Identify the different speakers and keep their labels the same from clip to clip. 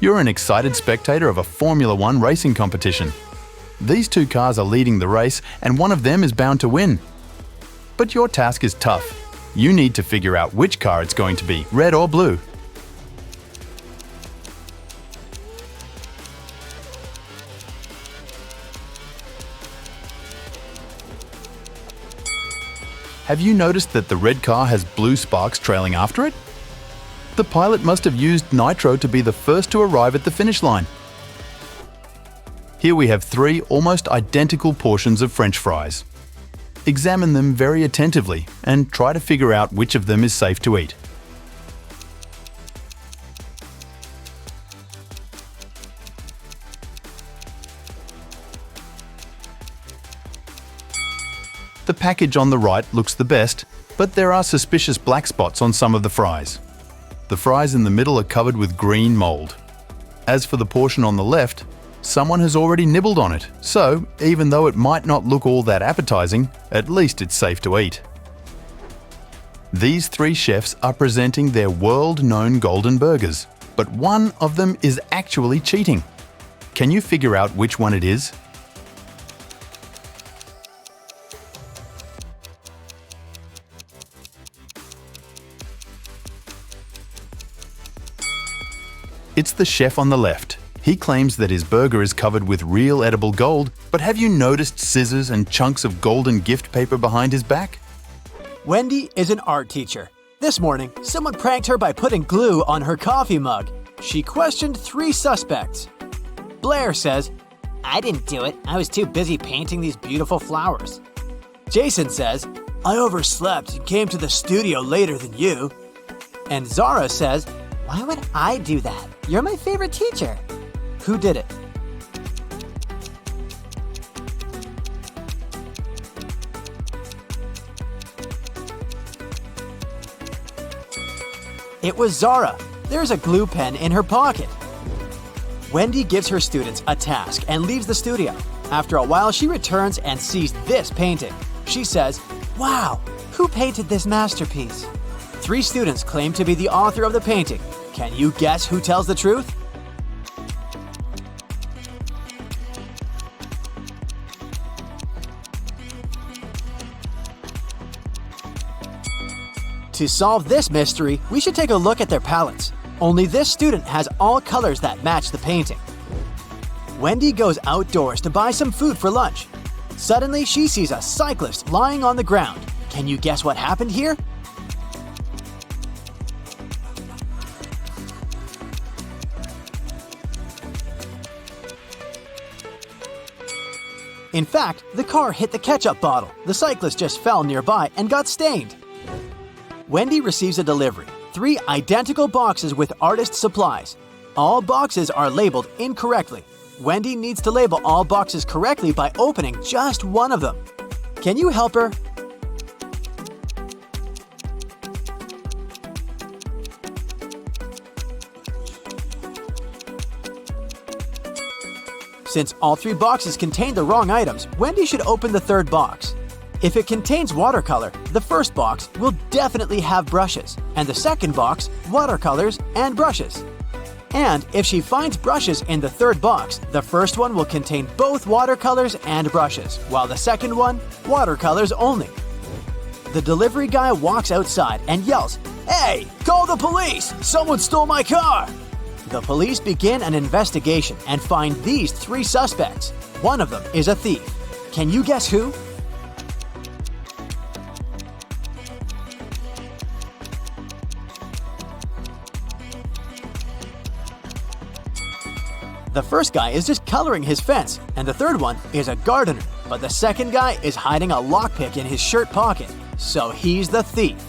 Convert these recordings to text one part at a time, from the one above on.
Speaker 1: You're an excited spectator of a Formula One racing competition. These two cars are leading the race and one of them is bound to win. But your task is tough. You need to figure out which car it's going to be, red or blue. Have you noticed that the red car has blue sparks trailing after it? The pilot must have used nitro to be the first to arrive at the finish line. Here we have 3 almost identical portions of French fries. Examine them very attentively and try to figure out which of them is safe to eat. The package on the right looks the best, but there are suspicious black spots on some of the fries. The fries in the middle are covered with green mold. As for the portion on the left, someone has already nibbled on it, so even though it might not look all that appetizing, at least it's safe to eat. These 3 chefs are presenting their world-known golden burgers, but one of them is actually cheating. Can you figure out which one it is? It's the chef on the left. He claims that his burger is covered with real edible gold, but have you noticed scissors and chunks of golden gift paper behind his back?
Speaker 2: Wendy is an art teacher. This morning, someone pranked her by putting glue on her coffee mug. She questioned 3 suspects. Blair says,
Speaker 3: I didn't do it. I was too busy painting these beautiful flowers.
Speaker 2: Jason says, I overslept and came to the studio later than you. And Zara says,
Speaker 3: Why would I do that? You're my favorite teacher.
Speaker 2: who did it? It was Zara. There's a glue pen in her pocket. Wendy gives her students a task and leaves the studio. After a while, she returns and sees this painting. She says, "Wow, who painted this masterpiece?" 3 students claim to be the author of the painting. Can you guess who tells the truth? To solve this mystery, we should take a look at their palettes. Only this student has all colors that match the painting. Wendy goes outdoors to buy some food for lunch. Suddenly, she sees a cyclist lying on the ground. Can you guess what happened here? In fact, the car hit the ketchup bottle. The cyclist just fell nearby and got stained. Wendy receives a delivery. 3 identical boxes with artist supplies. All boxes are labeled incorrectly. Wendy needs to label all boxes correctly by opening just one of them. Can you help her? Since all 3 boxes contain the wrong items, Wendy should open the 3rd box. If it contains watercolor, the first box will definitely have brushes, and the second box, watercolors and brushes. And if she finds brushes in the 3rd box, the first one will contain both watercolors and brushes, while the second one, watercolors only. The delivery guy walks outside and yells, "Hey, call the police! Someone stole my car!" The police begin an investigation and find these 3 suspects. One of them is a thief. Can you guess who? The first guy is just coloring his fence, and the 3rd one is a gardener. But the second guy is hiding a lockpick in his shirt pocket, so he's the thief.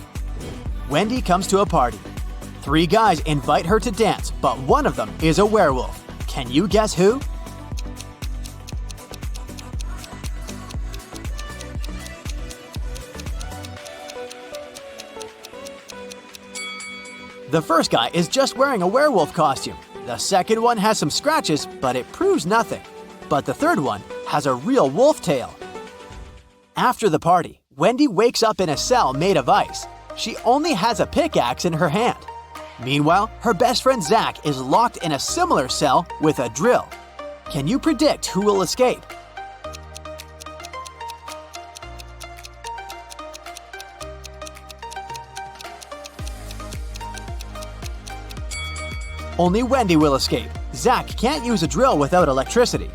Speaker 2: Wendy comes to a party. 3 guys invite her to dance, but one of them is a werewolf. Can you guess who? The first guy is just wearing a werewolf costume. The second one has some scratches, but it proves nothing. But the 3rd one has a real wolf tail. After the party, Wendy wakes up in a cell made of ice. She only has a pickaxe in her hand. Meanwhile, her best friend Zach is locked in a similar cell with a drill. Can you predict who will escape? Only Wendy will escape. Zach can't use a drill without electricity.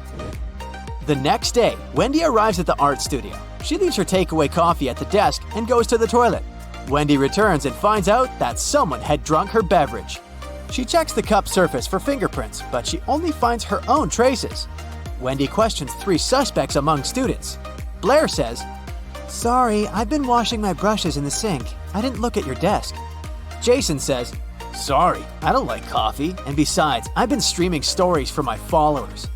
Speaker 2: The next day, Wendy arrives at the art studio. She leaves her takeaway coffee at the desk and goes to the toilet. Wendy returns and finds out that someone had drunk her beverage. She checks the cup surface for fingerprints, but she only finds her own traces. Wendy questions 3 suspects among students. Blair says, "Sorry, I've been washing my brushes in the sink. I didn't look at your desk." Jason says, "Sorry, I don't like coffee, and besides, I've been streaming stories for my followers."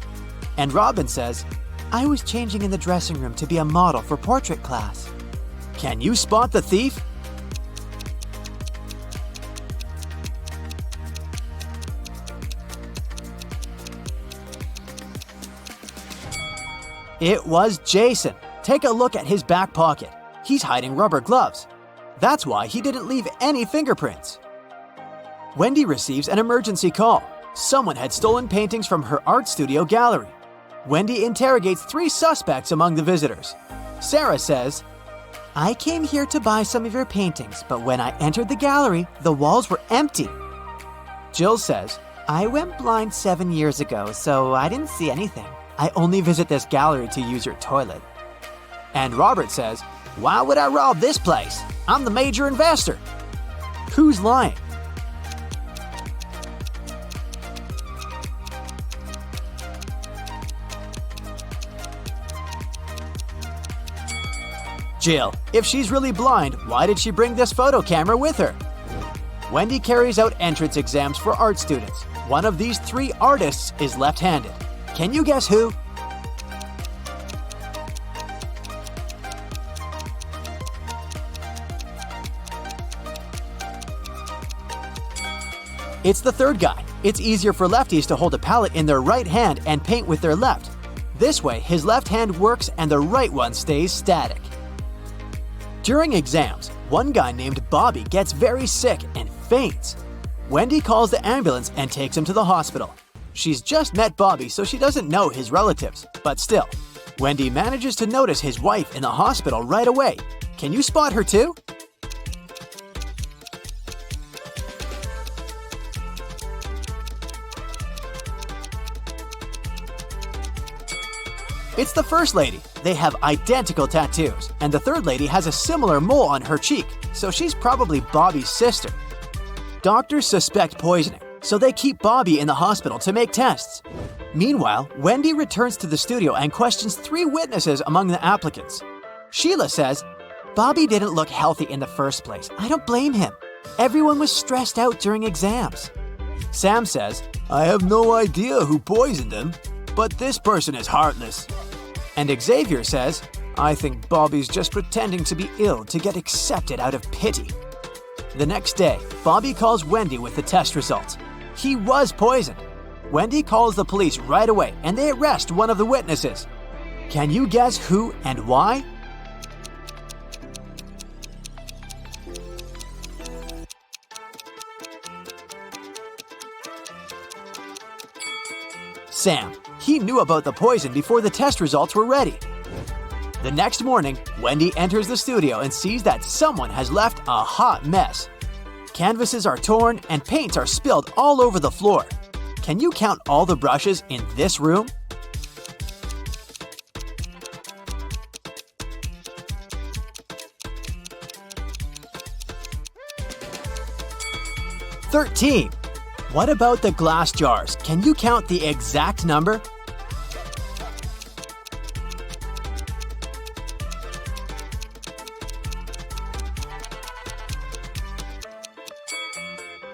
Speaker 2: And Robin says, "I was changing in the dressing room to be a model for portrait class." Can you spot the thief? It was Jason. Take a look at his back pocket. He's hiding rubber gloves. That's why he didn't leave any fingerprints. Wendy receives an emergency call. Someone had stolen paintings from her art studio gallery. Wendy interrogates 3 suspects among the visitors. Sarah says, "I came here to buy some of your paintings, but when I entered the gallery, the walls were empty." Jill says, "I went blind 7 years ago, so I didn't see anything. I only visit this gallery to use your toilet." And Robert says, "Why would I rob this place? I'm the major investor." Who's lying? Jill. If she's really blind, why did she bring this photo camera with her? Wendy carries out entrance exams for art students. One of these 3 artists is left-handed. Can you guess who? It's the third guy. It's easier for lefties to hold a palette in their right hand and paint with their left. This way, his left hand works and the right one stays static. During exams, one guy named Bobby gets very sick and faints. Wendy calls the ambulance and takes him to the hospital. She's just met Bobby, so she doesn't know his relatives, but still. Wendy manages to notice his wife in the hospital right away. Can you spot her too? It's the first lady. They have identical tattoos, and the third lady has a similar mole on her cheek, so she's probably Bobby's sister. Doctors suspect poisoning, so they keep Bobby in the hospital to make tests. Meanwhile, Wendy returns to the studio and questions 3 witnesses among the applicants. Sheila says, "Bobby didn't look healthy in the first place. I don't blame him. Everyone was stressed out during exams." Sam says, "I have no idea who poisoned him, but this person is heartless." And Xavier says, "I think Bobby's just pretending to be ill to get accepted out of pity." The next day, Bobby calls Wendy with the test results. He was poisoned. Wendy calls the police right away and they arrest one of the witnesses. Can you guess who and why? Sam. He knew about the poison before the test results were ready. The next morning, Wendy enters the studio and sees that someone has left a hot mess. Canvases are torn and paints are spilled all over the floor. Can you count all the brushes in this room? "13. What about the glass jars? Can you count the exact number?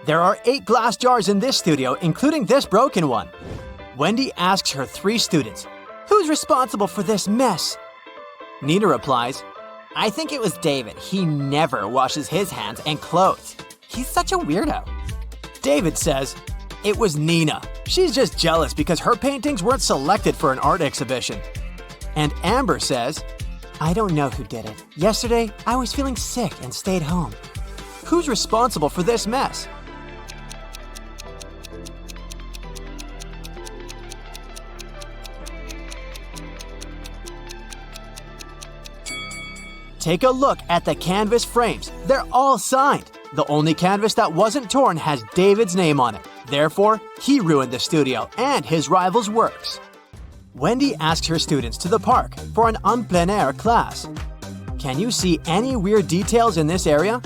Speaker 2: There are 8 glass jars in this studio, including this broken one. Wendy asks her 3 students, "Who's responsible for this mess?" Nina replies, "I think it was David. He never washes his hands and clothes. He's such a weirdo." David says, "It was Nina. She's just jealous because her paintings weren't selected for an art exhibition." And Amber says, "I don't know who did it. Yesterday, I was feeling sick and stayed home." Who's responsible for this mess? Take a look at the canvas frames. They're all signed. The only canvas that wasn't torn has David's name on it. Therefore, he ruined the studio and his rival's works. Wendy asks her students to the park for an en plein air class. Can you see any weird details in this area?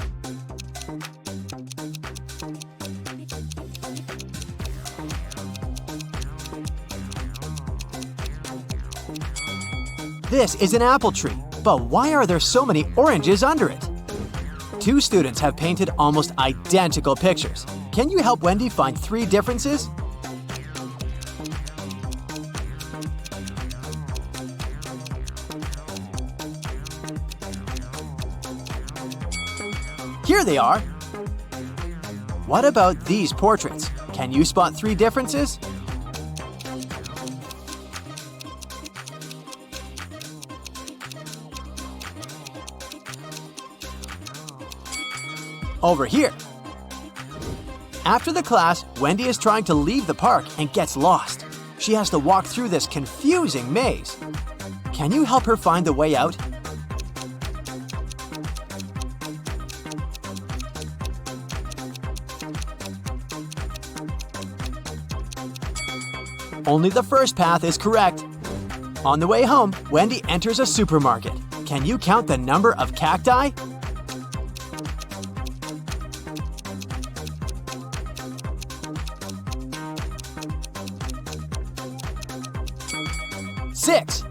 Speaker 2: This is an apple tree, but why are there so many oranges under it? Two students have painted almost identical pictures. Can you help Wendy find 3 differences? Here they are! What about these portraits? Can you spot 3 differences? Over here. After the class, Wendy is trying to leave the park and gets lost. She has to walk through this confusing maze. Can you help her find the way out? Only the first path is correct. On the way home, Wendy enters a supermarket. Can you count the number of cacti? Six.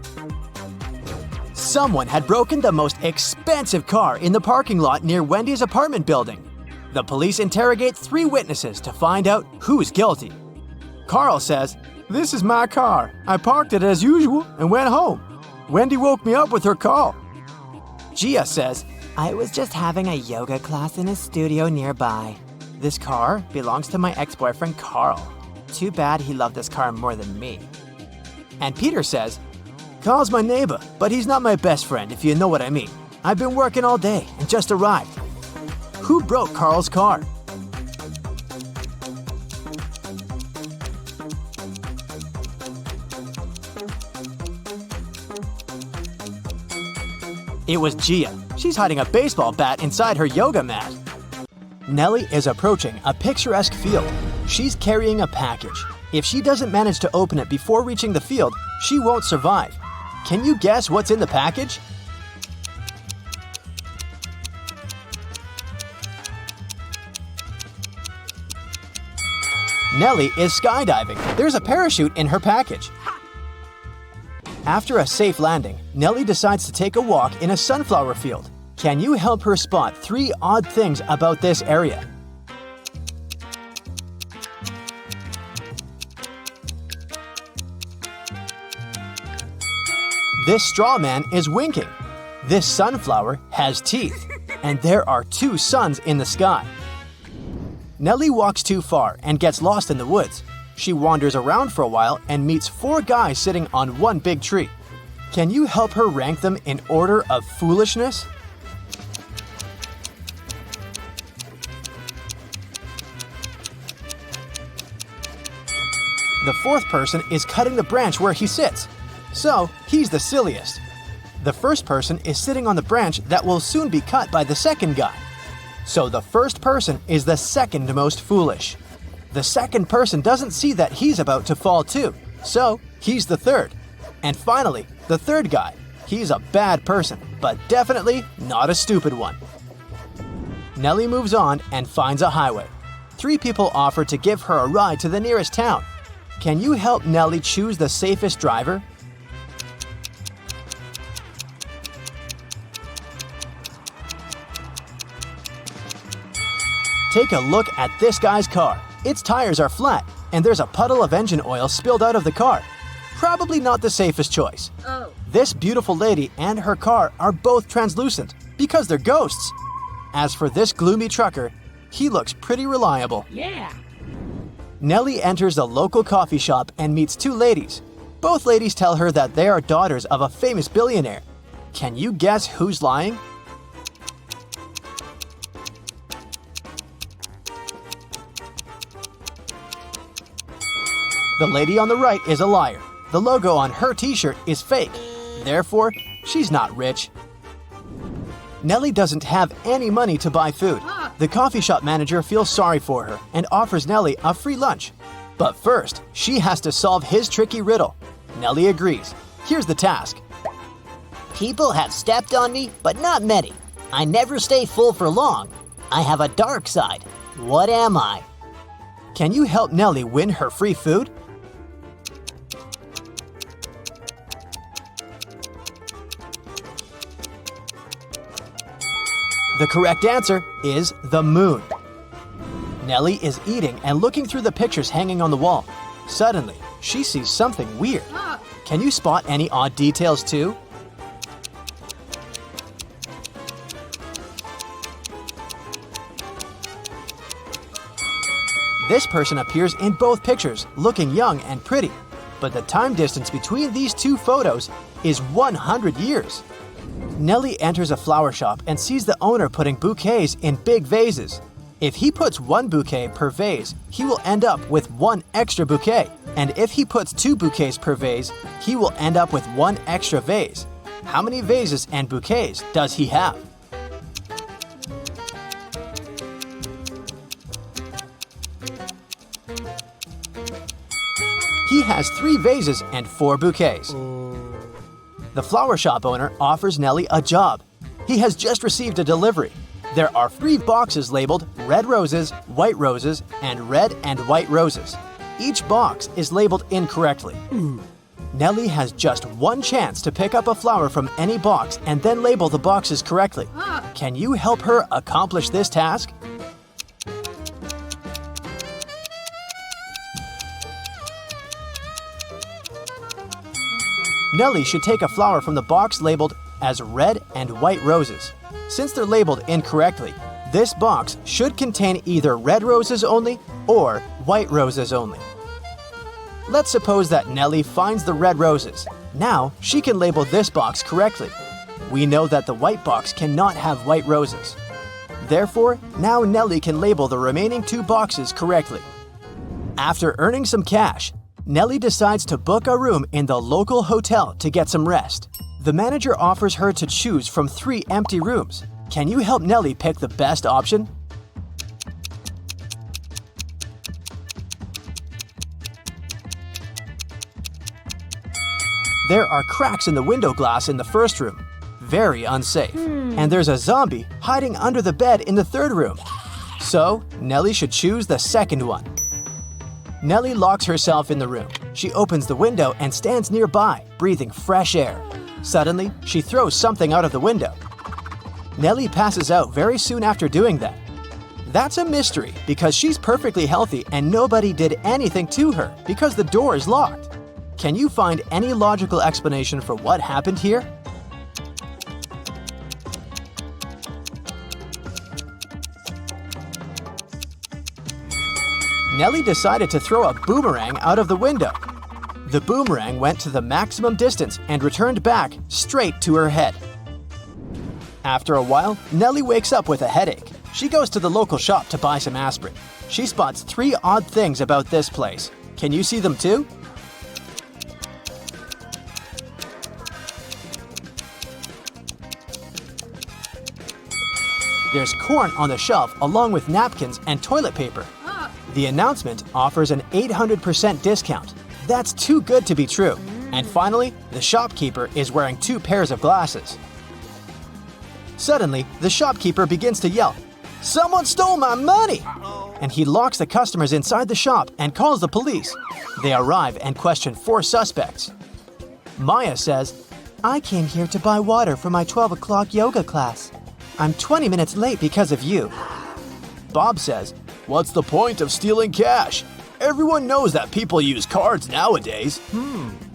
Speaker 2: Someone had broken the most expensive car in the parking lot near Wendy's apartment building. The police interrogate 3 witnesses to find out who's guilty. Carl says, "This is my car. I parked it as usual and went home. Wendy woke me up with her call." Gia says, "I was just having a yoga class in a studio nearby. This car belongs to my ex-boyfriend Carl. Too bad he loved this car more than me." And Peter says, "Carl's my neighbor, but he's not my best friend, if you know what I mean. I've been working all day and just arrived." Who broke Carl's car? It was Gia. She's hiding a baseball bat inside her yoga mat. Nelly is approaching a picturesque field. She's carrying a package. If she doesn't manage to open it before reaching the field, she won't survive. Can you guess what's in the package? Nelly is skydiving. There's a parachute in her package. After a safe landing, Nelly decides to take a walk in a sunflower field. Can you help her spot 3 odd things about this area? This straw man is winking. This sunflower has teeth, and there are 2 suns in the sky. Nelly walks too far and gets lost in the woods. She wanders around for a while and meets 4 guys sitting on one big tree. Can you help her rank them in order of foolishness? The 4th person is cutting the branch where he sits. So, he's the silliest. The first person is sitting on the branch that will soon be cut by the second guy. So the first person is the second most foolish. The second person doesn't see that he's about to fall too, so he's the third. And finally, the third guy. He's a bad person, but definitely not a stupid one. Nelly moves on and finds a highway. 3 people offer to give her a ride to the nearest town. Can you help Nelly choose the safest driver? Take a look at this guy's car. Its tires are flat, and there's a puddle of engine oil spilled out of the car. Probably not the safest choice. This beautiful lady and her car are both translucent because they're ghosts. As for this gloomy trucker, he looks pretty reliable.
Speaker 3: Yeah.
Speaker 2: Nelly enters a local coffee shop and meets 2 ladies. Both ladies tell her that they are daughters of a famous billionaire. Can you guess who's lying? The lady on the right is a liar. The logo on her t-shirt is fake. Therefore, she's not rich. Nelly doesn't have any money to buy food. The coffee shop manager feels sorry for her and offers Nelly a free lunch. But first, she has to solve his tricky riddle. Nelly agrees. Here's the task.
Speaker 3: People have stepped on me, but not many. I never stay full for long. I have a dark side. What am I?
Speaker 2: Can you help Nelly win her free food? The correct answer is the moon. Nelly is eating and looking through the pictures hanging on the wall. Suddenly, she sees something weird. Can you spot any odd details too? This person appears in both pictures, looking young and pretty. But the time distance between these two photos is 100 years. Nelly enters a flower shop and sees the owner putting bouquets in big vases. If he puts one bouquet per vase, he will end up with one extra bouquet. And if he puts 2 bouquets per vase, he will end up with 1 extra vase. How many vases and bouquets does he have? He has 3 vases and 4 bouquets. The flower shop owner offers Nelly a job. He has just received a delivery. There are 3 boxes labeled red roses, white roses, and red and white roses. Each box is labeled incorrectly. Nelly has just one chance to pick up a flower from any box and then label the boxes correctly. Can you help her accomplish this task? Nelly should take a flower from the box labeled as red and white roses. Since they're labeled incorrectly, this box should contain either red roses only or white roses only. Let's suppose that Nelly finds the red roses. Now she can label this box correctly. We know that the white box cannot have white roses. Therefore, now Nelly can label the remaining 2 boxes correctly. After earning some cash, Nelly decides to book a room in the local hotel to get some rest. The manager offers her to choose from 3 empty rooms. Can you help Nelly pick the best option? There are cracks in the window glass in the first room. Very unsafe. And there's a zombie hiding under the bed in the third room. So, Nelly should choose the second one. Nelly locks herself in the room. She opens the window and stands nearby, breathing fresh air. Suddenly, she throws something out of the window. Nelly passes out very soon after doing that. That's a mystery because she's perfectly healthy and nobody did anything to her because the door is locked. Can you find any logical explanation for what happened here? Nelly decided to throw a boomerang out of the window. The boomerang went to the maximum distance and returned back straight to her head. After a while, Nelly wakes up with a headache. She goes to the local shop to buy some aspirin. She spots 3 odd things about this place. Can you see them too? There's corn on the shelf along with napkins and toilet paper. The announcement offers an 800% discount. That's too good to be true. And finally, the shopkeeper is wearing 2 pairs of glasses. Suddenly, the shopkeeper begins to yell, "Someone stole my money!" And he locks the customers inside the shop and calls the police. They arrive and question 4 suspects. Maya says, "I came here to buy water for my 12 o'clock yoga class. I'm 20 minutes late because of you." Bob says, "What's the point of stealing cash? Everyone knows that people use cards nowadays."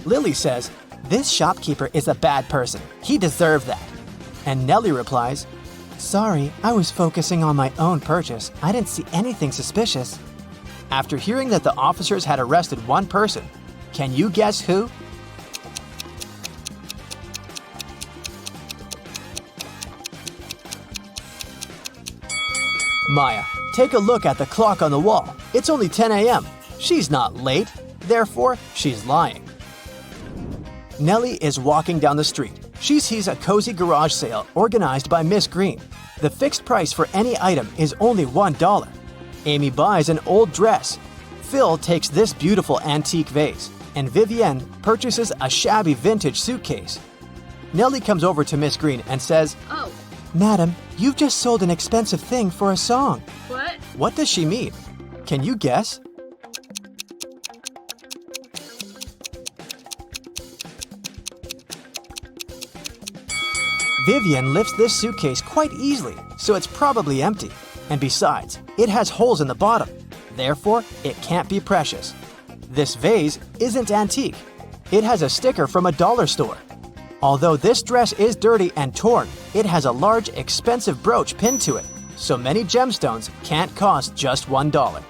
Speaker 2: Lily says, "This shopkeeper is a bad person. He deserved that." And Nelly replies, "Sorry, I was focusing on my own purchase. I didn't see anything suspicious." After hearing that the officers had arrested one person, can you guess who? Maya, take a look at the clock on the wall. It's only 10 a.m. She's not late, therefore she's lying. Nelly is walking down the street. She sees a cozy garage sale organized by Miss Green. The fixed price for any item is only $1. Amy buys an old dress. Phil takes this beautiful antique vase, and Vivienne purchases a shabby vintage suitcase. Nelly comes over to Miss Green and says,
Speaker 4: Oh,
Speaker 2: "Madam, you've just sold an expensive thing for a song."
Speaker 4: what?
Speaker 2: What does she mean? Can you guess? Vivienne lifts this suitcase quite easily, so it's probably empty. And besides, it has holes in the bottom. Therefore, it can't be precious. This vase isn't antique. It has a sticker from a dollar store. Although this dress is dirty and torn, it has a large, expensive brooch pinned to it, so many gemstones can't cost just $1.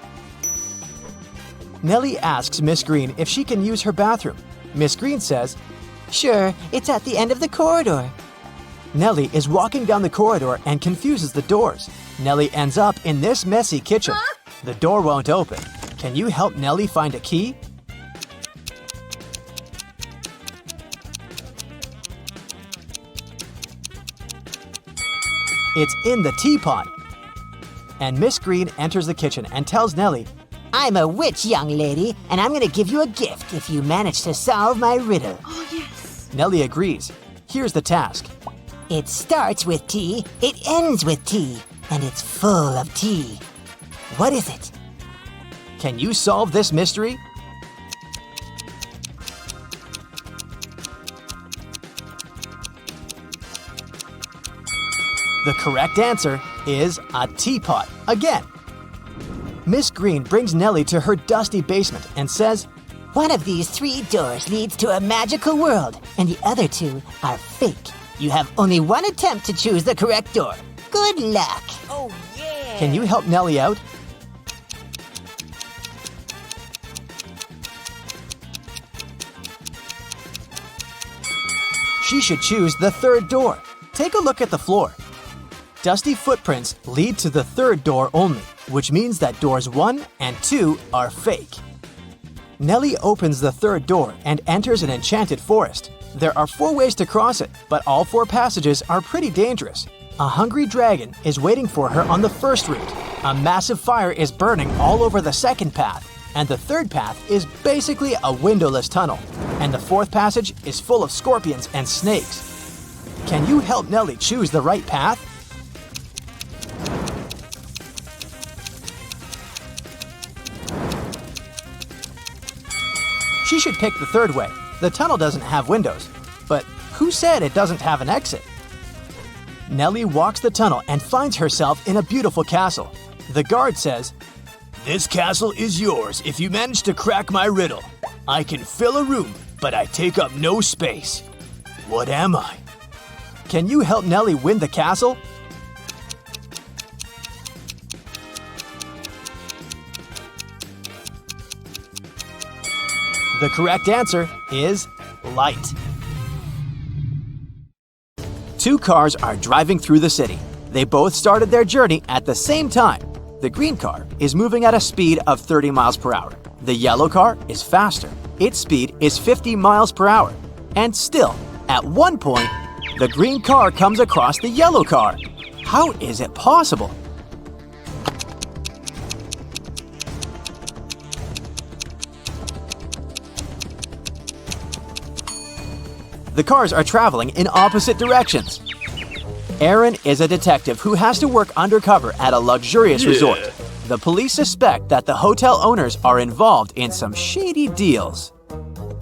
Speaker 2: Nelly asks Miss Green if she can use her bathroom. Miss Green says,
Speaker 3: Sure, it's at the end of the corridor.
Speaker 2: Nelly is walking down the corridor and confuses the doors. Nelly ends up in this messy kitchen. The door won't open. Can you help Nelly find a key? It's in the teapot. And Miss Green enters the kitchen and tells Nelly,
Speaker 3: I'm a witch, young lady, and I'm gonna give you a gift if you manage to solve my riddle.
Speaker 4: Oh, yes.
Speaker 2: Nelly agrees. Here's the task.
Speaker 3: It starts with T, it ends with T, and it's full of tea. What is it?
Speaker 2: Can you solve this mystery? The correct answer is a teapot again. Miss Green brings Nelly to her dusty basement and says,
Speaker 3: One of these 3 doors leads to a magical world, and the other 2 are fake. You have only one attempt to choose the correct door. Good luck. Oh, yeah.
Speaker 2: Can you help Nelly out? She should choose the 3rd door. Take a look at the floor. Dusty footprints lead to the 3rd door only, which means that doors 1 and 2 are fake. Nelly opens the 3rd door and enters an enchanted forest. There are 4 ways to cross it, but all 4 passages are pretty dangerous. A hungry dragon is waiting for her on the first route. A massive fire is burning all over the 2nd path. And the 3rd path is basically a windowless tunnel. And the 4th passage is full of scorpions and snakes. Can you help Nelly choose the right path? She should pick the 3rd way. The tunnel doesn't have windows. But who said it doesn't have an exit? Nelly walks the tunnel and finds herself in a beautiful castle. The guard says, "This castle is yours if you manage to crack my riddle. I can fill a room, but I take up no space. What am I?" Can you help Nelly win the castle? The correct answer is light. 2 cars are driving through the city. They both started their journey at the same time. The green car is moving at a speed of 30 miles per hour. The yellow car is faster. Its speed is 50 miles per hour. And still, at one point, the green car comes across the yellow car. How is it possible? The cars are traveling in opposite directions. Aaron is a detective who has to work undercover at a luxurious resort. The police suspect that the hotel owners are involved in some shady deals.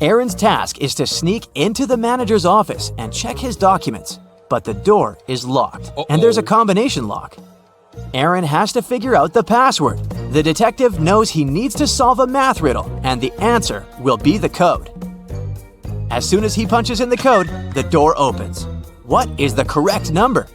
Speaker 2: Aaron's task is to sneak into the manager's office and check his documents, but the door is locked, and there's a combination lock. Aaron has to figure out the password. The detective knows he needs to solve a math riddle, and the answer will be the code. As soon as he punches in the code, the door opens. What is the correct number?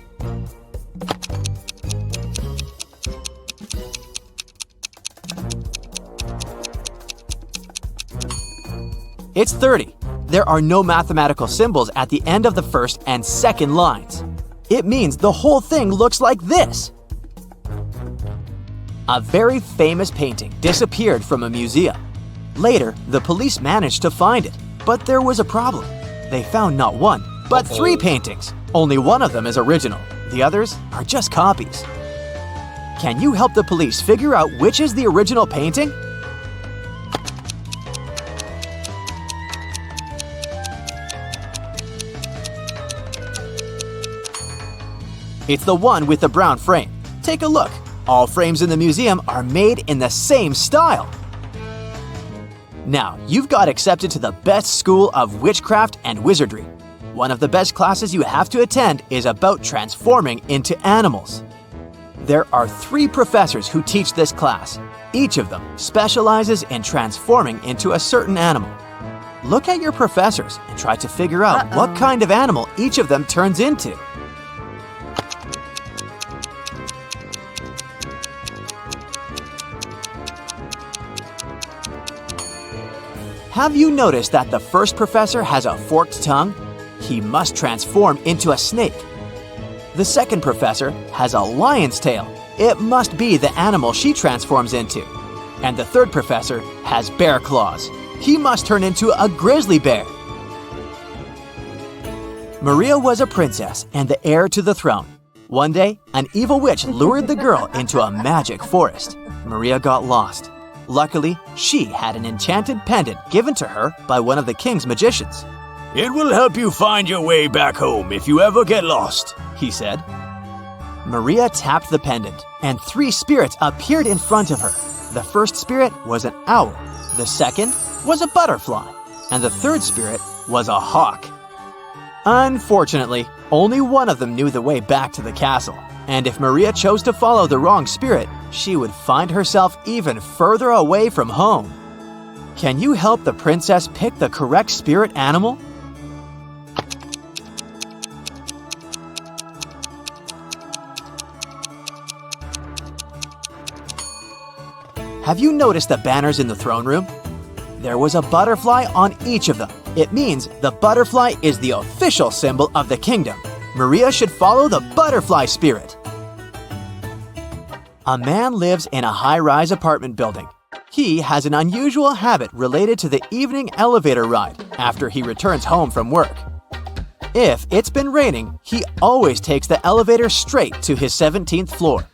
Speaker 2: It's 30. There are no mathematical symbols at the end of the first and second lines. It means the whole thing looks like this. A very famous painting disappeared from a museum. Later, the police managed to find it, but there was a problem. They found not 1, but 3 paintings. Only one of them is original. The others are just copies. Can you help the police figure out which is the original painting? It's the one with the brown frame. Take a look. All frames in the museum are made in the same style. Now, you've got accepted to the best school of witchcraft and wizardry. One of the best classes you have to attend is about transforming into animals. There are 3 professors who teach this class. Each of them specializes in transforming into a certain animal. Look at your professors and try to figure out what kind of animal each of them turns into. Have you noticed that the first professor has a forked tongue? He must transform into a snake. The second professor has a lion's tail. It must be the animal she transforms into. And the third professor has bear claws. He must turn into a grizzly bear. Maria was a princess and the heir to the throne. One day, an evil witch lured the girl into a magic forest. Maria got lost. Luckily, she had an enchanted pendant given to her by one of the king's magicians.
Speaker 4: "It will help you find your way back home if you ever get lost,"
Speaker 2: he said. Maria tapped the pendant, and 3 spirits appeared in front of her. The first spirit was an owl, the second was a butterfly, and the third spirit was a hawk. Unfortunately, only one of them knew the way back to the castle, and if Maria chose to follow the wrong spirit, she would find herself even further away from home. Can you help the princess pick the correct spirit animal? Have you noticed the banners in the throne room? There was a butterfly on each of them. It means the butterfly is the official symbol of the kingdom. Maria should follow the butterfly spirit. A man lives in a high-rise apartment building. He has an unusual habit related to the evening elevator ride after he returns home from work. If it's been raining, he always takes the elevator straight to his 17th floor.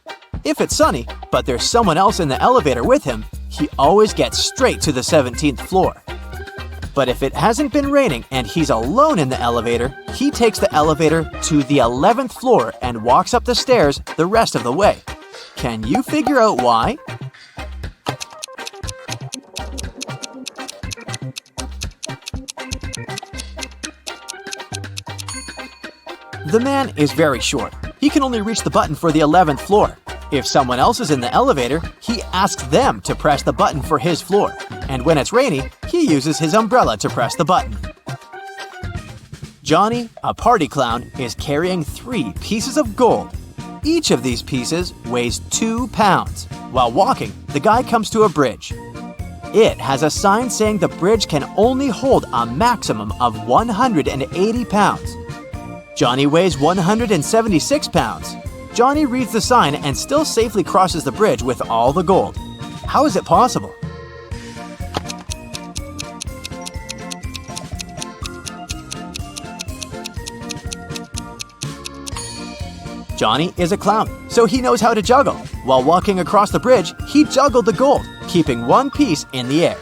Speaker 2: If it's sunny, but there's someone else in the elevator with him, he always gets straight to the 17th floor. But if it hasn't been raining and he's alone in the elevator, he takes the elevator to the 11th floor and walks up the stairs the rest of the way. Can you figure out why? The man is very short. He can only reach the button for the 11th floor. If someone else is in the elevator, he asks them to press the button for his floor. And when it's rainy, he uses his umbrella to press the button. Johnny, a party clown, is carrying 3 pieces of gold. Each of these pieces weighs 2 pounds. While walking, the guy comes to a bridge. It has a sign saying the bridge can only hold a maximum of 180 pounds. Johnny weighs 176 pounds. Johnny reads the sign and still safely crosses the bridge with all the gold. How is it possible? Johnny is a clown, so he knows how to juggle. While walking across the bridge, he juggled the gold, keeping one piece in the air.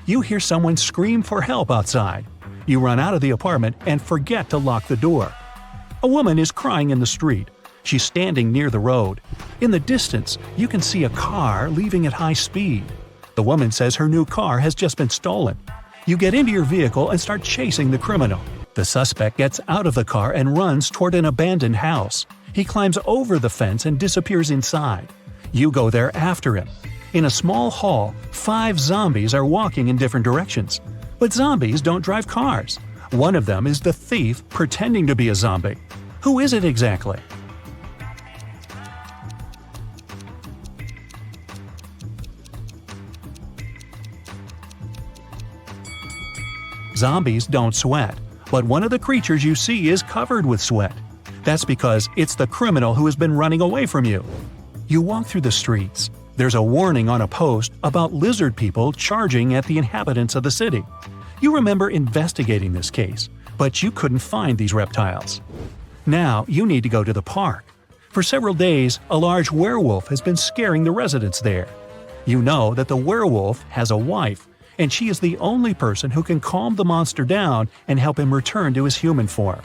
Speaker 5: You hear someone scream for help outside. You run out of the apartment and forget to lock the door. A woman is crying in the street. She's standing near the road. In the distance, you can see a car leaving at high speed. The woman says her new car has just been stolen. You get into your vehicle and start chasing the criminal. The suspect gets out of the car and runs toward an abandoned house. He climbs over the fence and disappears inside. You go there after him. In a small hall, 5 zombies are walking in different directions. But zombies don't drive cars. One of them is the thief pretending to be a zombie. Who is it exactly? Zombies don't sweat, but one of the creatures you see is covered with sweat. That's because it's the criminal who has been running away from you. You walk through the streets. There's a warning on a post about lizard people charging at the inhabitants of the city. You remember investigating this case, but you couldn't find these reptiles. Now you need to go to the park. For several days, a large werewolf has been scaring the residents there. You know that the werewolf has a wife, and she is the only person who can calm the monster down and help him return to his human form.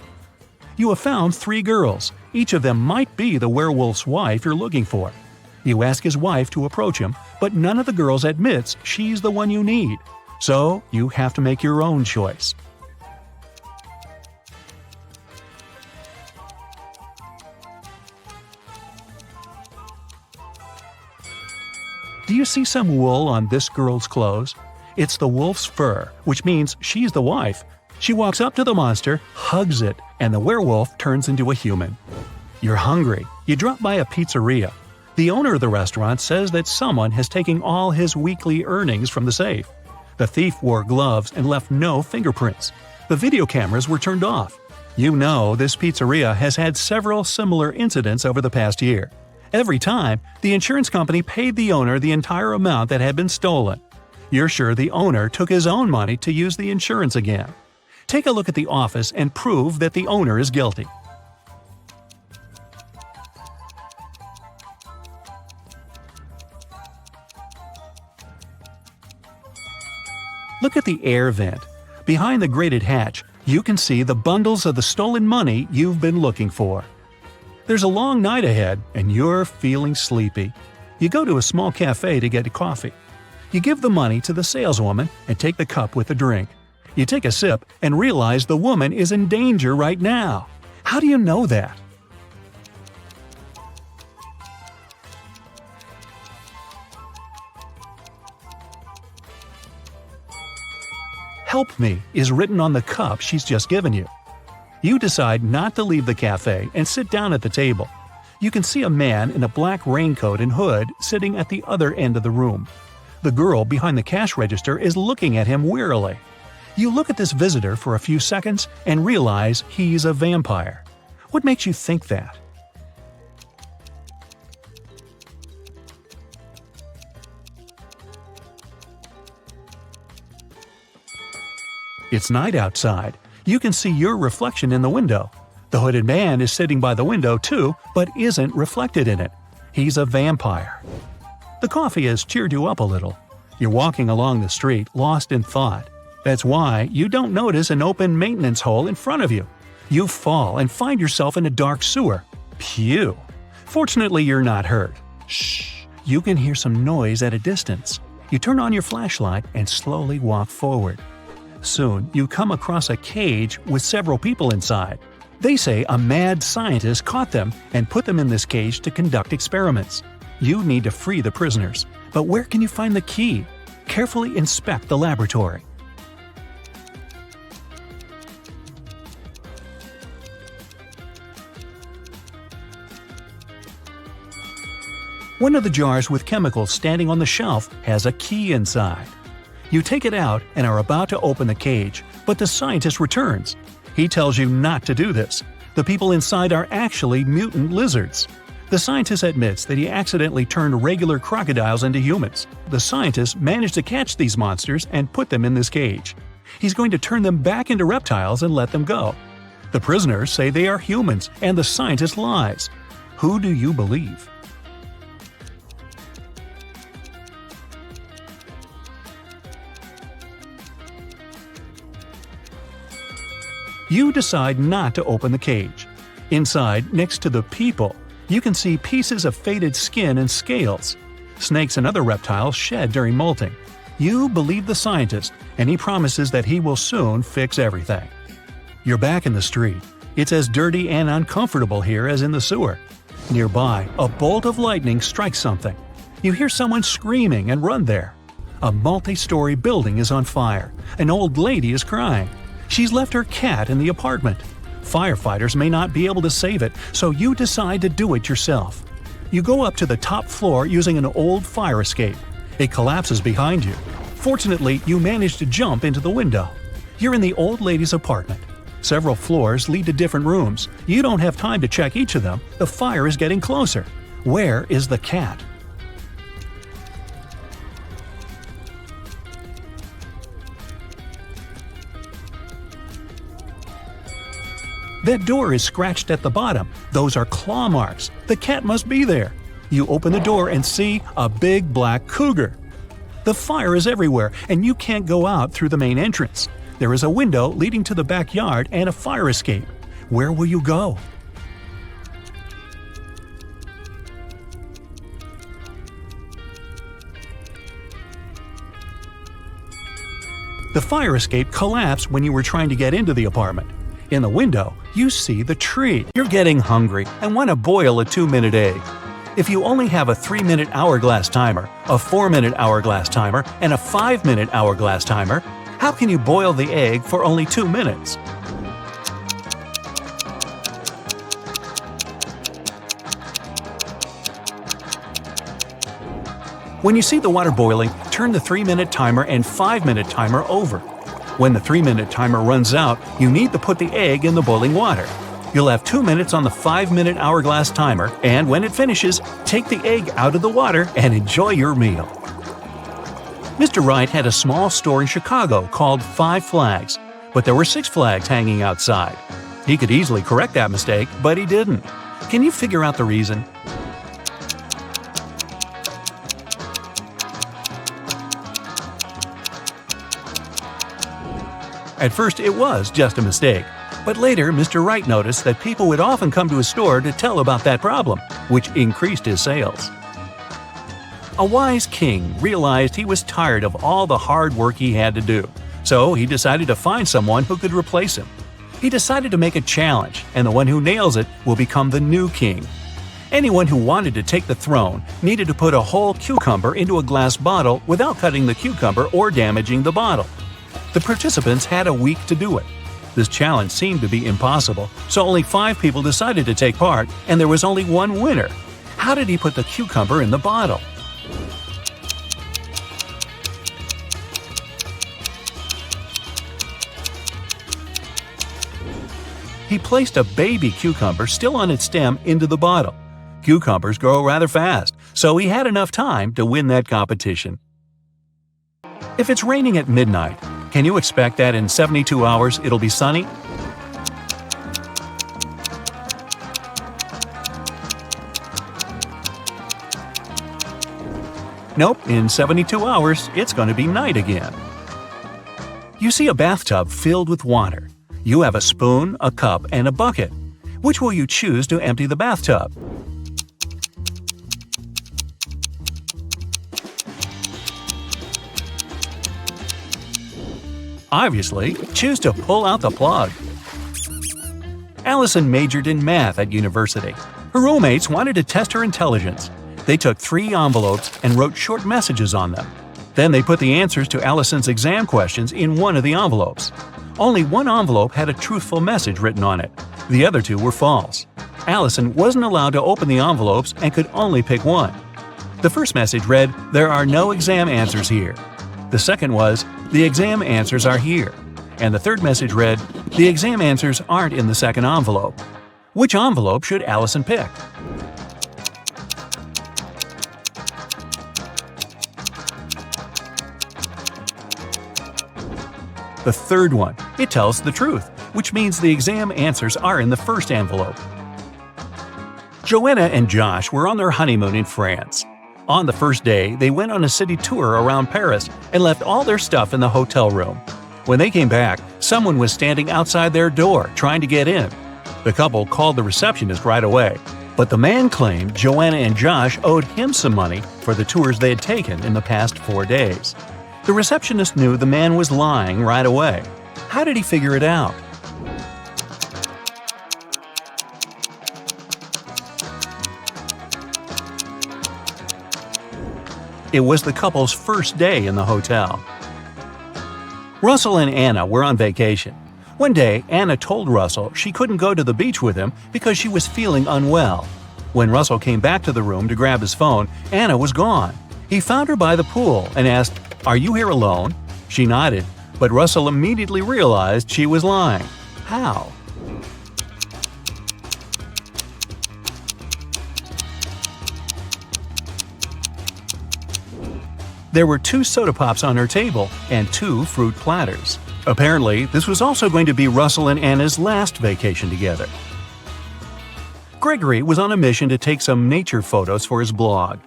Speaker 5: You have found 3 girls. Each of them might be the werewolf's wife you're looking for. You ask his wife to approach him, but none of the girls admits she's the one you need. So you have to make your own choice. Do you see some wool on this girl's clothes? It's the wolf's fur, which means she's the wife. She walks up to the monster, hugs it, and the werewolf turns into a human. You're hungry. You drop by a pizzeria. The owner of the restaurant says that someone has taken all his weekly earnings from the safe. The thief wore gloves and left no fingerprints. The video cameras were turned off. You know this pizzeria has had several similar incidents over the past year. Every time, the insurance company paid the owner the entire amount that had been stolen. You're sure the owner took his own money to use the insurance again. Take a look at the office and prove that the owner is guilty. Look at the air vent. Behind the grated hatch, you can see the bundles of the stolen money you've been looking for. There's a long night ahead, and you're feeling sleepy. You go to a small cafe to get a coffee. You give the money to the saleswoman and take the cup with the drink. You take a sip and realize the woman is in danger right now. How do you know that? "Help me" is written on the cup she's just given you. You decide not to leave the cafe and sit down at the table. You can see a man in a black raincoat and hood sitting at the other end of the room. The girl behind the cash register is looking at him wearily. You look at this visitor for a few seconds and realize he's a vampire. What makes you think that? It's night outside. You can see your reflection in the window. The hooded man is sitting by the window too, but isn't reflected in it. He's a vampire. The coffee has cheered you up a little. You're walking along the street, lost in thought. That's why you don't notice an open maintenance hole in front of you. You fall and find yourself in a dark sewer. Phew! Fortunately, you're not hurt. Shh! You can hear some noise at a distance. You turn on your flashlight and slowly walk forward. Soon, you come across a cage with several people inside. They say a mad scientist caught them and put them in this cage to conduct experiments. You need to free the prisoners. But where can you find the key? Carefully inspect the laboratory. One of the jars with chemicals standing on the shelf has a key inside. You take it out and are about to open the cage, but the scientist returns. He tells you not to do this. The people inside are actually mutant lizards. The scientist admits that he accidentally turned regular crocodiles into humans. The scientist managed to catch these monsters and put them in this cage. He's going to turn them back into reptiles and let them go. The prisoners say they are humans, and the scientist lies. Who do you believe? You decide not to open the cage. Inside, next to the people, you can see pieces of faded skin and scales. Snakes and other reptiles shed during molting. You believe the scientist, and he promises that he will soon fix everything. You're back in the street. It's as dirty and uncomfortable here as in the sewer. Nearby, a bolt of lightning strikes something. You hear someone screaming and run there. A multi-story building is on fire. An old lady is crying. She's left her cat in the apartment. Firefighters may not be able to save it, so you decide to do it yourself. You go up to the top floor using an old fire escape. It collapses behind you. Fortunately, you manage to jump into the window. You're in the old lady's apartment. Several floors lead to different rooms. You don't have time to check each of them. The fire is getting closer. Where is the cat? That door is scratched at the bottom. Those are claw marks. The cat must be there. You open the door and see a big black cougar. The fire is everywhere, and you can't go out through the main entrance. There is a window leading to the backyard and a fire escape. Where will you go? The fire escape collapsed when you were trying to get into the apartment. In the window, you see the tree. You're getting hungry and want to boil a 2-minute egg. If you only have a 3-minute hourglass timer, a 4-minute hourglass timer, and a 5-minute hourglass timer, how can you boil the egg for only 2 minutes? When you see the water boiling, turn the 3-minute timer and 5-minute timer over. When the 3-minute timer runs out, you need to put the egg in the boiling water. You'll have 2 minutes on the 5-minute hourglass timer, and when it finishes, take the egg out of the water and enjoy your meal. Mr. Wright had a small store in Chicago called 5 Flags, but there were 6 flags hanging outside. He could easily correct that mistake, but he didn't. Can you figure out the reason? At first, it was just a mistake. But later, Mr. Wright noticed that people would often come to his store to tell about that problem, which increased his sales. A wise king realized he was tired of all the hard work he had to do, so he decided to find someone who could replace him. He decided to make a challenge, and the one who nails it will become the new king. Anyone who wanted to take the throne needed to put a whole cucumber into a glass bottle without cutting the cucumber or damaging the bottle. The participants had a week to do it. This challenge seemed to be impossible, so only 5 people decided to take part, and there was only one winner. How did he put the cucumber in the bottle? He placed a baby cucumber still on its stem into the bottle. Cucumbers grow rather fast, so he had enough time to win that competition. If it's raining at midnight, can you expect that in 72 hours it'll be sunny? Nope, in 72 hours it's going to be night again. You see a bathtub filled with water. You have a spoon, a cup, and a bucket. Which will you choose to empty the bathtub? Obviously, choose to pull out the plug. Allison majored in math at university. Her roommates wanted to test her intelligence. They took 3 envelopes and wrote short messages on them. Then they put the answers to Allison's exam questions in one of the envelopes. Only one envelope had a truthful message written on it. The other 2 were false. Allison wasn't allowed to open the envelopes and could only pick one. The first message read, "There are no exam answers here." The second was, "The exam answers are here." And the third message read, "The exam answers aren't in the second envelope." Which envelope should Allison pick? The third one. It tells the truth, which means the exam answers are in the first envelope. Joanna and Josh were on their honeymoon in France. On the first day, they went on a city tour around Paris and left all their stuff in the hotel room. When they came back, someone was standing outside their door trying to get in. The couple called the receptionist right away, but the man claimed Joanna and Josh owed him some money for the tours they had taken in the past 4 days. The receptionist knew the man was lying right away. How did he figure it out? It was the couple's first day in the hotel. Russell and Anna were on vacation. One day, Anna told Russell she couldn't go to the beach with him because she was feeling unwell. When Russell came back to the room to grab his phone, Anna was gone. He found her by the pool and asked, "Are you here alone?" She nodded, but Russell immediately realized she was lying. How? There were 2 soda pops on her table and 2 fruit platters. Apparently, this was also going to be Russell and Anna's last vacation together. Gregory was on a mission to take some nature photos for his blog.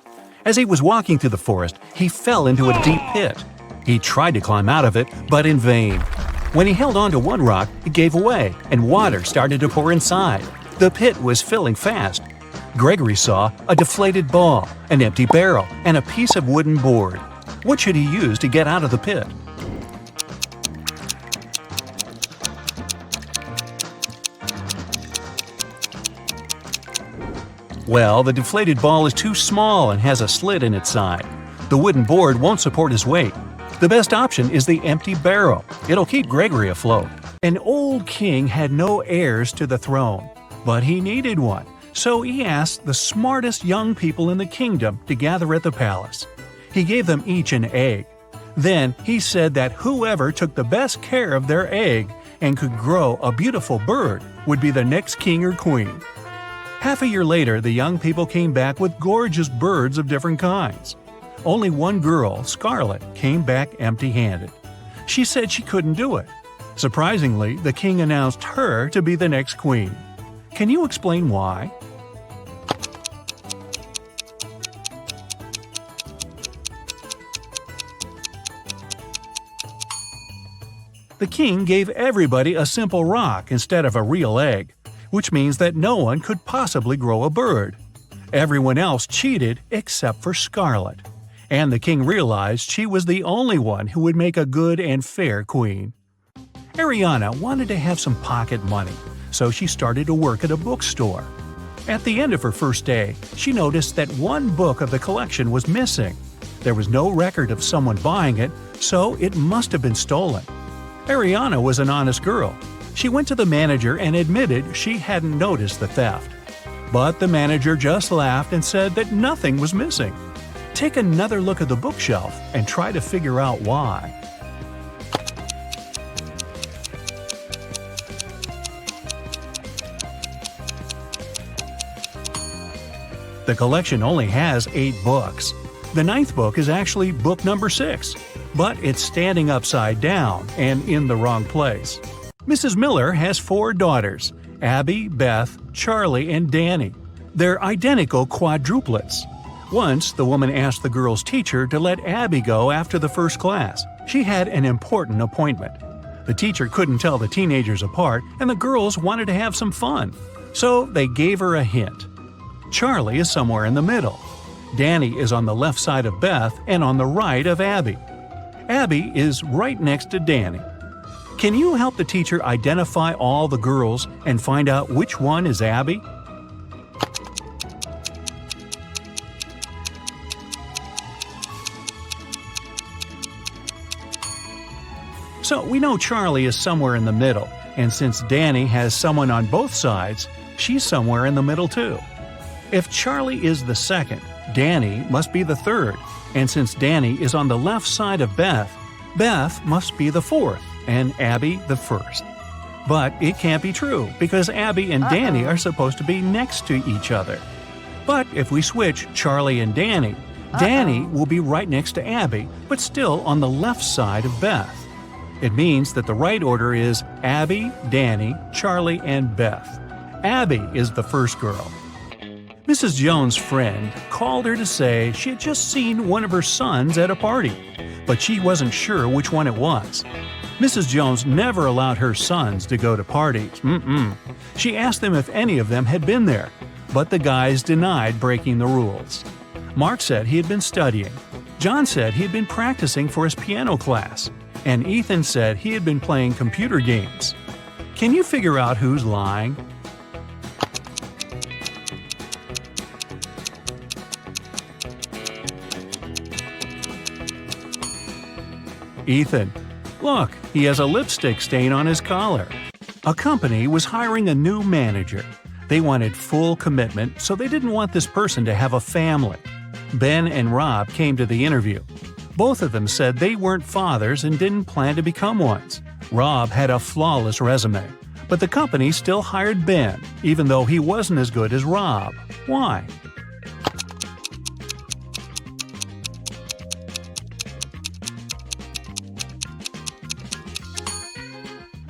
Speaker 5: As he was walking through the forest, he fell into a deep pit. He tried to climb out of it, but in vain. When he held onto one rock, it gave away, and water started to pour inside. The pit was filling fast. Gregory saw a deflated ball, an empty barrel, and a piece of wooden board. What should he use to get out of the pit? Well, the deflated ball is too small and has a slit in its side. The wooden board won't support his weight. The best option is the empty barrel. It'll keep Gregory afloat. An old king had no heirs to the throne, but he needed one, so he asked the smartest young people in the kingdom to gather at the palace. He gave them each an egg. Then he said that whoever took the best care of their egg and could grow a beautiful bird would be the next king or queen. Half a year later, the young people came back with gorgeous birds of different kinds. Only one girl, Scarlet, came back empty-handed. She said she couldn't do it. Surprisingly, the king announced her to be the next queen. Can you explain why? The king gave everybody a simple rock instead of a real egg, which means that no one could possibly grow a bird. Everyone else cheated except for Scarlet, and the king realized she was the only one who would make a good and fair queen. Ariana wanted to have some pocket money, so she started to work at a bookstore. At the end of her first day, she noticed that one book of the collection was missing. There was no record of someone buying it, so it must have been stolen. Ariana was an honest girl. She went to the manager and admitted she hadn't noticed the theft. But the manager just laughed and said that nothing was missing. Take another look at the bookshelf and try to figure out why. The collection only has 8 books. The 9th book is actually book number 6, but it's standing upside down and in the wrong place. Mrs. Miller has 4 daughters, Abby, Beth, Charlie, and Danny. They're identical quadruplets. Once, the woman asked the girl's teacher to let Abby go after the first class. She had an important appointment. The teacher couldn't tell the teenagers apart, and the girls wanted to have some fun. So they gave her a hint. Charlie is somewhere in the middle. Danny is on the left side of Beth and on the right of Abby. Abby is right next to Danny. Can you help the teacher identify all the girls and find out which one is Abby? So we know Charlie is somewhere in the middle, and since Danny has someone on both sides, she's somewhere in the middle too. If Charlie is the second, Danny must be the third, and since Danny is on the left side of Beth, Beth must be the fourth, and Abby the first. But it can't be true, because Abby and Danny are supposed to be next to each other. But if we switch Charlie and Danny, Danny will be right next to Abby, but still on the left side of Beth. It means that the right order is Abby, Danny, Charlie, and Beth. Abby is the first girl. Mrs. Jones' friend called her to say she had just seen one of her sons at a party, but she wasn't sure which one it was. Mrs. Jones never allowed her sons to go to parties. She asked them if any of them had been there, but the guys denied breaking the rules. Mark said he had been studying. John said he had been practicing for his piano class. And Ethan said he had been playing computer games. Can you figure out who's lying? Ethan. Look, he has a lipstick stain on his collar. A company was hiring a new manager. They wanted full commitment, so they didn't want this person to have a family. Ben and Rob came to the interview. Both of them said they weren't fathers and didn't plan to become ones. Rob had a flawless resume, but the company still hired Ben, even though he wasn't as good as Rob. Why?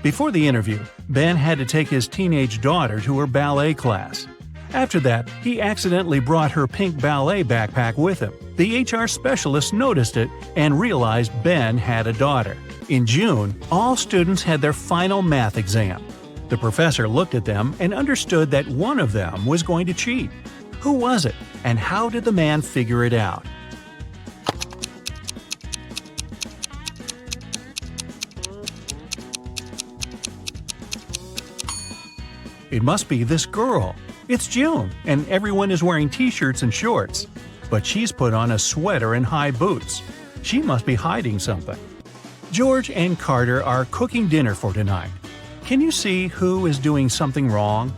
Speaker 5: Before the interview, Ben had to take his teenage daughter to her ballet class. After that, he accidentally brought her pink ballet backpack with him. The HR specialist noticed it and realized Ben had a daughter. In June, all students had their final math exam. The professor looked at them and understood that one of them was going to cheat. Who was it, and how did the man figure it out? It must be this girl. It's June, and everyone is wearing t-shirts and shorts. But she's put on a sweater and high boots. She must be hiding something. George and Carter are cooking dinner for tonight. Can you see who is doing something wrong?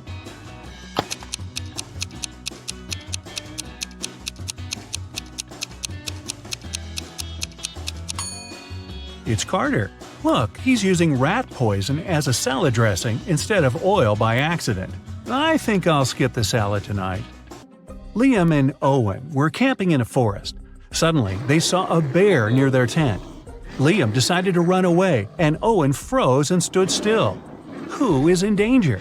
Speaker 5: It's Carter. Look, he's using rat poison as a salad dressing instead of oil by accident. I think I'll skip the salad tonight. Liam and Owen were camping in a forest. Suddenly, they saw a bear near their tent. Liam decided to run away, and Owen froze and stood still. Who is in danger?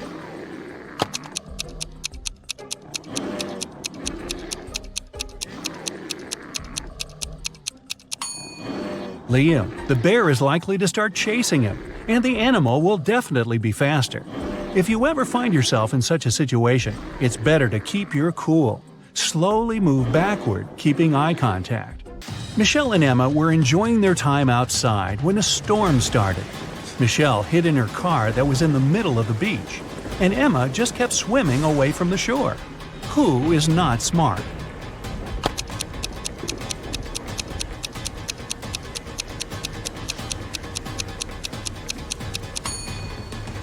Speaker 5: Liam. The bear is likely to start chasing him, and the animal will definitely be faster. If you ever find yourself in such a situation, it's better to keep your cool. Slowly move backward, keeping eye contact. Michelle and Emma were enjoying their time outside when a storm started. Michelle hid in her car that was in the middle of the beach, and Emma just kept swimming away from the shore. Who is not smart?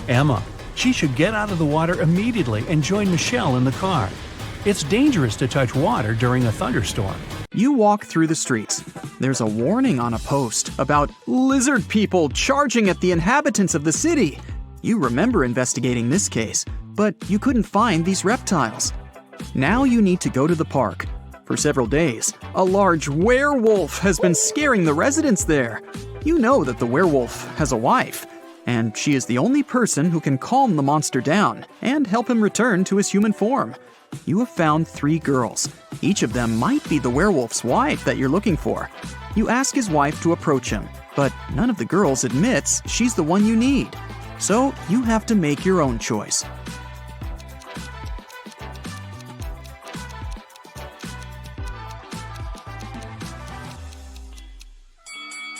Speaker 5: Emma. She should get out of the water immediately and join Michelle in the car. It's dangerous to touch water during a thunderstorm.
Speaker 6: You walk through the streets. There's a warning on a post about lizard people charging at the inhabitants of the city. You remember investigating this case, but you couldn't find these reptiles. Now you need to go to the park. For several days, a large werewolf has been scaring the residents there. You know that the werewolf has a wife, and she is the only person who can calm the monster down and help him return to his human form. You have found 3 girls. Each of them might be the werewolf's wife that you're looking for. You ask his wife to approach him, but none of the girls admits she's the one you need. So you have to make your own choice.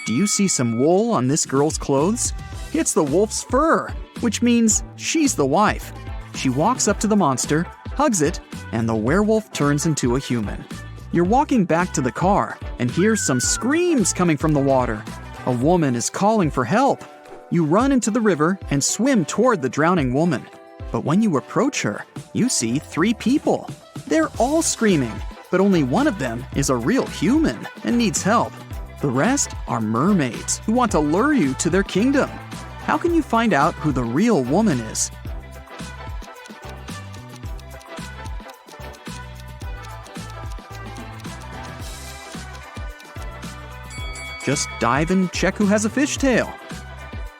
Speaker 6: Do you see some wool on this girl's clothes? It's the wolf's fur, which means she's the wife. She walks up to the monster, hugs it, and the werewolf turns into a human. You're walking back to the car and hear some screams coming from the water. A woman is calling for help. You run into the river and swim toward the drowning woman. But when you approach her, you see 3 people. They're all screaming, but only one of them is a real human and needs help. The rest are mermaids who want to lure you to their kingdom. How can you find out who the real woman is? Just dive and check who has a fishtail.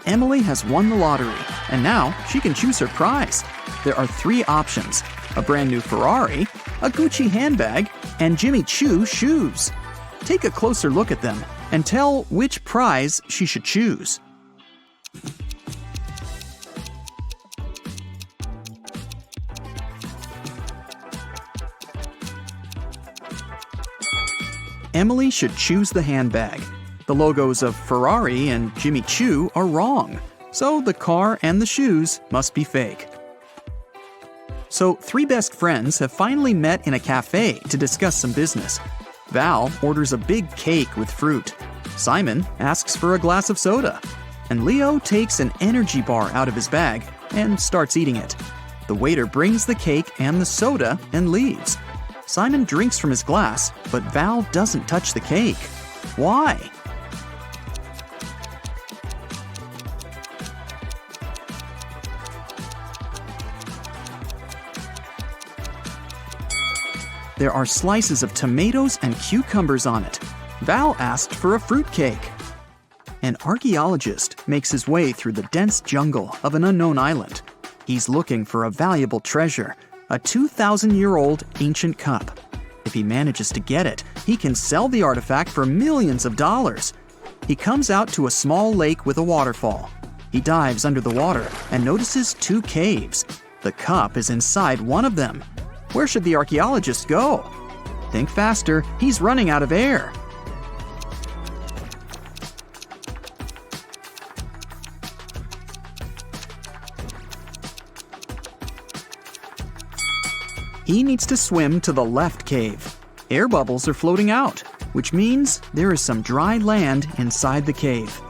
Speaker 6: Emily has won the lottery, and now she can choose her prize. There are 3 options: a brand new Ferrari, a Gucci handbag, and Jimmy Choo shoes. Take a closer look at them and tell which prize she should choose. Emily should choose the handbag. The logos of Ferrari and Jimmy Choo are wrong, so the car and the shoes must be fake. So 3 best friends have finally met in a cafe to discuss some business. Val orders a big cake with fruit. Simon asks for a glass of soda. And Leo takes an energy bar out of his bag and starts eating it. The waiter brings the cake and the soda and leaves. Simon drinks from his glass, but Val doesn't touch the cake. Why? There are slices of tomatoes and cucumbers on it. Val asked for a fruit cake. An archaeologist makes his way through the dense jungle of an unknown island. He's looking for a valuable treasure, a 2,000-year-old ancient cup. If he manages to get it, he can sell the artifact for millions of dollars. He comes out to a small lake with a waterfall. He dives under the water and notices 2 caves. The cup is inside one of them. Where should the archaeologist go? Think faster, he's running out of air. He needs to swim to the left cave. Air bubbles are floating out, which means there is some dry land inside the cave.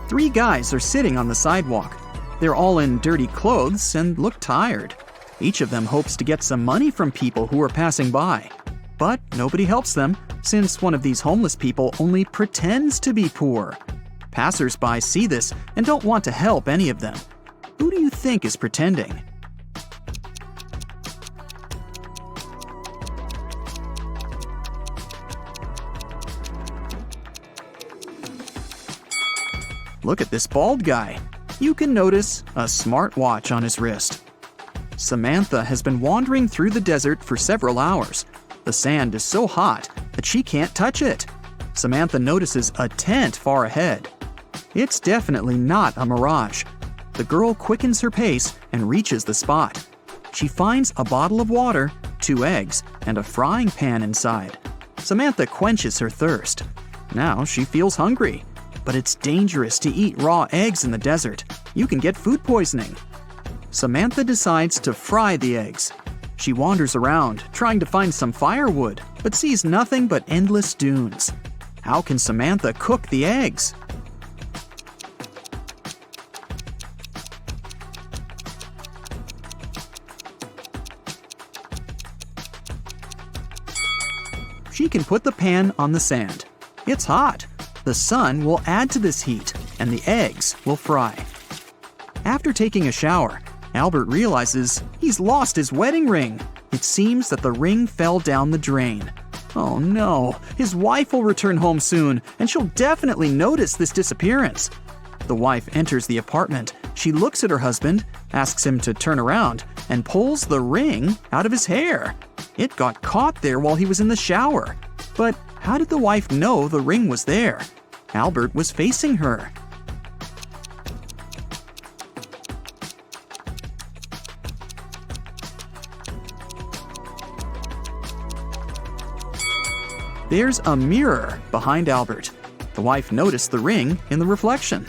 Speaker 6: 3 guys are sitting on the sidewalk. They're all in dirty clothes and look tired. Each of them hopes to get some money from people who are passing by. But nobody helps them, since one of these homeless people only pretends to be poor. Passers-by see this and don't want to help any of them. Who do you think is pretending? Look at this bald guy. You can notice a smartwatch on his wrist. Samantha has been wandering through the desert for several hours. The sand is so hot that she can't touch it. Samantha notices a tent far ahead. It's definitely not a mirage. The girl quickens her pace and reaches the spot. She finds a bottle of water, 2 eggs, and a frying pan inside. Samantha quenches her thirst. Now she feels hungry. But it's dangerous to eat raw eggs in the desert. You can get food poisoning. Samantha decides to fry the eggs. She wanders around, trying to find some firewood, but sees nothing but endless dunes. How can Samantha cook the eggs? She can put the pan on the sand. It's hot. The sun will add to this heat, and the eggs will fry. After taking a shower, Albert realizes he's lost his wedding ring. It seems that the ring fell down the drain. Oh no, his wife will return home soon, and she'll definitely notice this disappearance. The wife enters the apartment. She looks at her husband, asks him to turn around, and pulls the ring out of his hair. It got caught there while he was in the shower. But how did the wife know the ring was there? Albert was facing her. There's a mirror behind Albert. The wife noticed the ring in the reflection.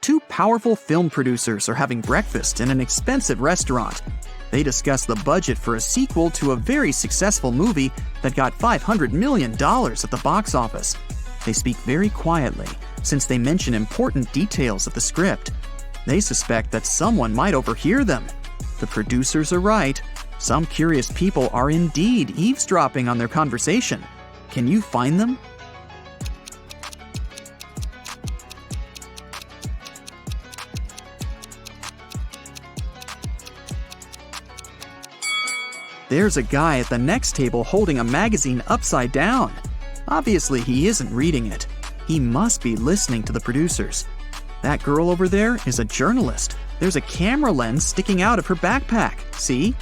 Speaker 6: 2 powerful film producers are having breakfast in an expensive restaurant. They discuss the budget for a sequel to a very successful movie that got $500 million at the box office. They speak very quietly, since they mention important details of the script. They suspect that someone might overhear them. The producers are right. Some curious people are indeed eavesdropping on their conversation. Can you find them? There's a guy at the next table holding a magazine upside down. Obviously, he isn't reading it. He must be listening to the producers. That girl over there is a journalist. There's a camera lens sticking out of her backpack. See?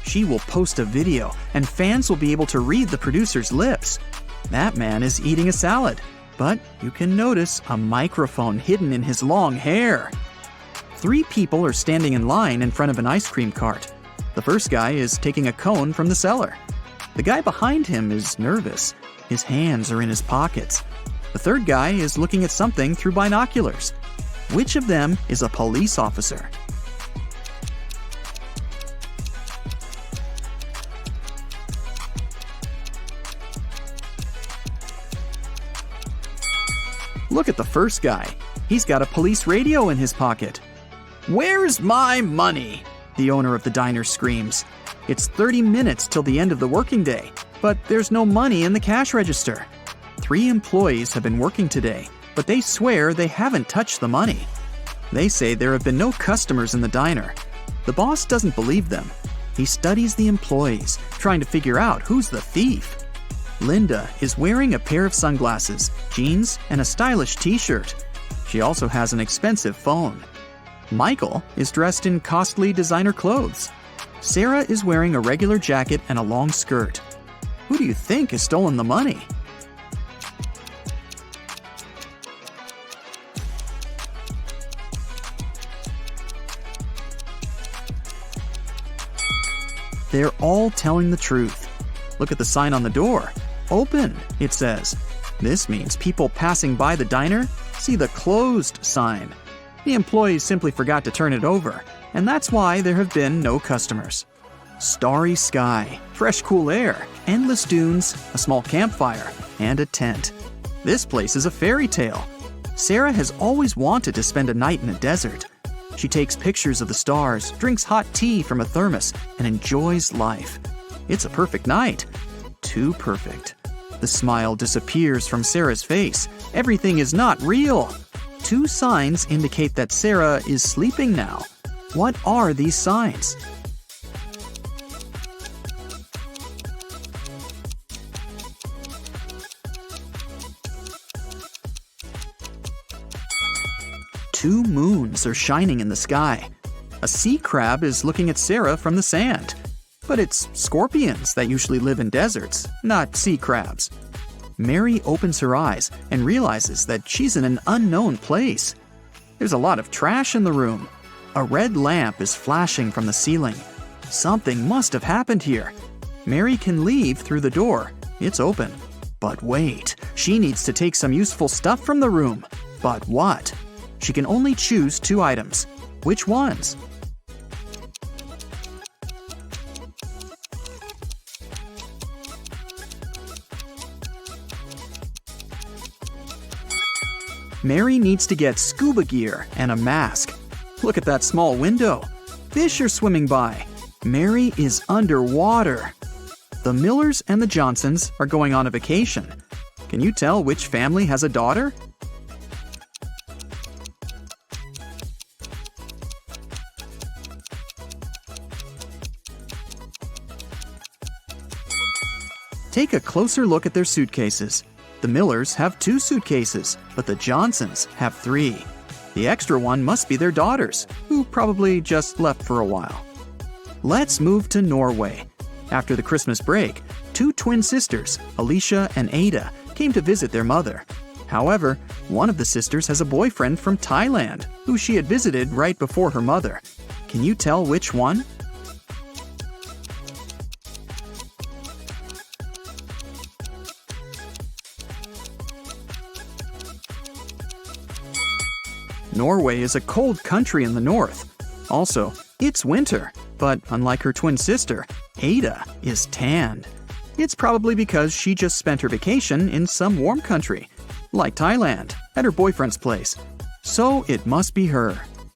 Speaker 6: She will post a video, and fans will be able to read the producer's lips. That man is eating a salad, but you can notice a microphone hidden in his long hair. 3 people are standing in line in front of an ice cream cart. The first guy is taking a cone from the seller. The guy behind him is nervous. His hands are in his pockets. The third guy is looking at something through binoculars. Which of them is a police officer? Look at the first guy. He's got a police radio in his pocket. "Where's my money?" the owner of the diner screams. It's 30 minutes till the end of the working day, but there's no money in the cash register. 3 employees have been working today, but they swear they haven't touched the money. They say there have been no customers in the diner. The boss doesn't believe them. He studies the employees, trying to figure out who's the thief. Linda is wearing a pair of sunglasses, jeans, and a stylish t-shirt. She also has an expensive phone. Michael is dressed in costly designer clothes. Sarah is wearing a regular jacket and a long skirt. Who do you think has stolen the money? They're all telling the truth. Look at the sign on the door. Open, it says. This means people passing by the diner see the closed sign. The employees simply forgot to turn it over, and that's why there have been no customers. Starry sky, fresh cool air, endless dunes, a small campfire, and a tent. This place is a fairy tale. Sarah has always wanted to spend a night in a desert. She takes pictures of the stars, drinks hot tea from a thermos, and enjoys life. It's a perfect night. Too perfect. The smile disappears from Sarah's face. Everything is not real. 2 signs indicate that Sarah is sleeping now. What are these signs? Two moons are shining in the sky. A sea crab is looking at Sarah from the sand. But it's scorpions that usually live in deserts, not sea crabs. Mary opens her eyes and realizes that she's in an unknown place. There's a lot of trash in the room. A red lamp is flashing from the ceiling. Something must have happened here. Mary can leave through the door. It's open. But wait, she needs to take some useful stuff from the room. But what? She can only choose 2 items. Which ones? Mary needs to get scuba gear and a mask. Look at that small window. Fish are swimming by. Mary is underwater. The Millers and the Johnsons are going on a vacation. Can you tell which family has a daughter? Take a closer look at their suitcases. The Millers have 2 suitcases, but the Johnsons have 3. The extra one must be their daughters, who probably just left for a while. Let's move to Norway. After the Christmas break, 2 twin sisters, Alicia and Ada, came to visit their mother. However, one of the sisters has a boyfriend from Thailand, who she had visited right before her mother. Can you tell which one? Norway is a cold country in the north. Also, it's winter, but unlike her twin sister, Ada is tanned. It's probably because she just spent her vacation in some warm country, like Thailand, at her boyfriend's place. So it must be her.